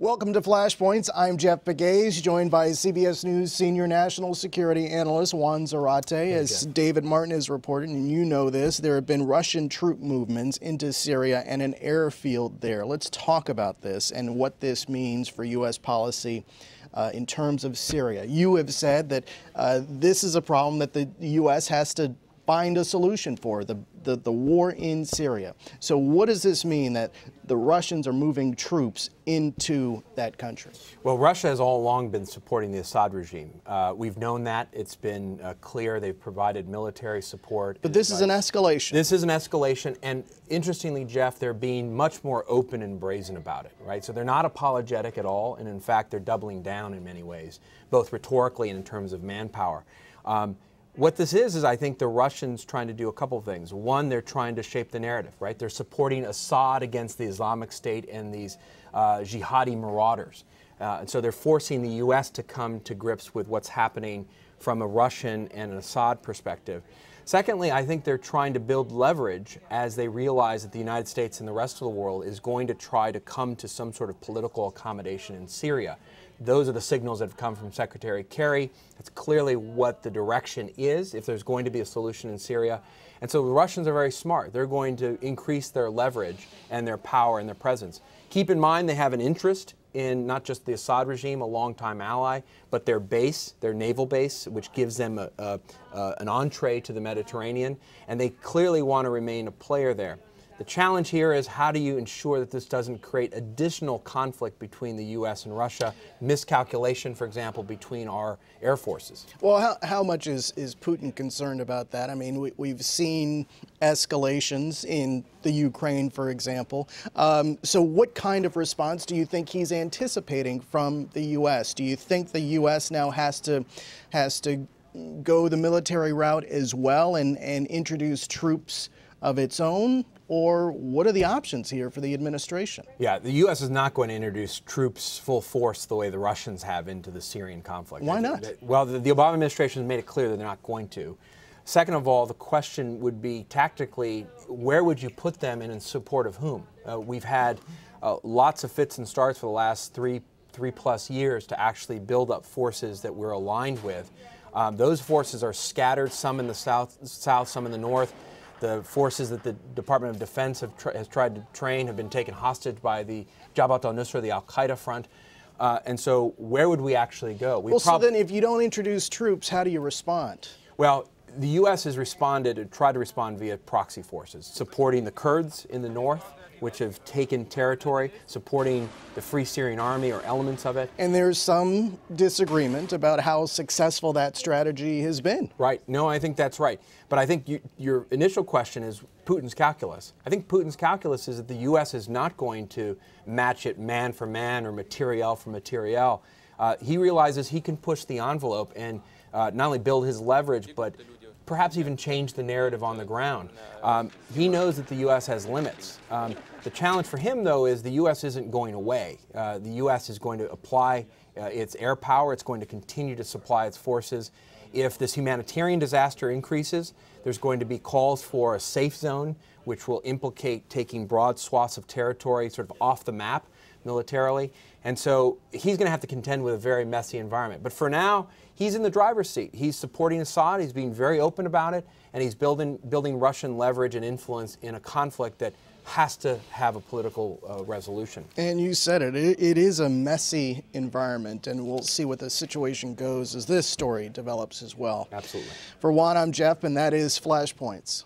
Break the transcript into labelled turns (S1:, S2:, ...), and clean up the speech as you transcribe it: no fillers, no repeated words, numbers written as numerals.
S1: Welcome to Flashpoints. I'm Jeff Pegues, joined by CBS News senior national security analyst Juan Zarate. As David Martin has reported, and you know this, there have been Russian troop movements into Syria and an airfield there. Let's talk about this and what this means for U.S. policy in terms of Syria. You have said that this is a problem that the U.S. has to find a solution for, the war in Syria. So what does this mean that the Russians are moving troops into that country?
S2: Well, Russia has all along been supporting the Assad regime. We've known that. It's been clear. They've provided military support.
S1: But this is an escalation.
S2: This is an escalation. And interestingly, Jeff, they're being much more open and brazen about it, right? So they're not apologetic at all. And in fact, they're doubling down in many ways, both rhetorically and in terms of manpower. What this is I think the Russians trying to do a couple of things. One, they're trying to shape the narrative, right? They're supporting Assad against the Islamic State and these jihadi marauders. And so they're forcing the U.S. to come to grips with what's happening from a Russian and an Assad perspective. Secondly, I think they're trying to build leverage as they realize that the United States and the rest of the world is going to try to come to some sort of political accommodation in Syria. Those are the signals that have come from Secretary Kerry. That's clearly what the direction is if there's going to be a solution in Syria. And so the Russians are very smart. They're going to increase their leverage and their power and their presence. Keep in mind they have an interest in not just the Assad regime, a longtime ally, but their base, their naval base, which gives them an entree to the Mediterranean. And they clearly want to remain a player there. The challenge here is how do you ensure that this doesn't create additional conflict between the U.S. and Russia, miscalculation, for example, between our air forces?
S1: Well, how much is Putin concerned about that? I mean, we've seen escalations in the Ukraine, for example. So what kind of response do you think he's anticipating from the U.S.? Do you think the U.S. now has to go the military route as well and introduce troops of its own? Or what are the options here for the administration?
S2: Yeah, the U.S. is not going to introduce troops full force the way the Russians have into the Syrian conflict.
S1: Why not?
S2: Well, the Obama administration has made it clear that they're not going to. Second of all, the question would be tactically, where would you put them and in support of whom? We've had lots of fits and starts for the last three plus years to actually build up forces that we're aligned with. Those forces are scattered, some in the south, some in the north. The forces that the Department of Defense has tried to train have been taken hostage by the Jabhat al-Nusra, the al-Qaeda front. And so where would we actually go?
S1: So then if you don't introduce troops, how do you respond?
S2: Well, the U.S. has responded and tried to respond via proxy forces, supporting the Kurds in the north, which have taken territory, supporting the Free Syrian Army or elements of it.
S1: And there's some disagreement about how successful that strategy has been.
S2: Right. No, I think that's right. But I think your initial question is Putin's calculus. I think Putin's calculus is that the U.S. is not going to match it man for man or materiel for materiel. He realizes he can push the envelope and not only build his leverage, but perhaps even change the narrative on the ground. He knows that the U.S. has limits. The challenge for him, though, is the U.S. isn't going away. The U.S. is going to apply its air power. It's going to continue to supply its forces. If this humanitarian disaster increases, there's going to be calls for a safe zone, which will implicate taking broad swaths of territory sort of off the map militarily. And so he's going to have to contend with a very messy environment. But for now, he's in the driver's seat. He's supporting Assad. He's being very open about it. And he's building Russian leverage and influence in a conflict that has to have a political resolution.
S1: And you said it. It is a messy environment, and we'll see what the situation goes as this story develops as well.
S2: Absolutely.
S1: For Juan, I'm Jeff, and that is Flashpoints.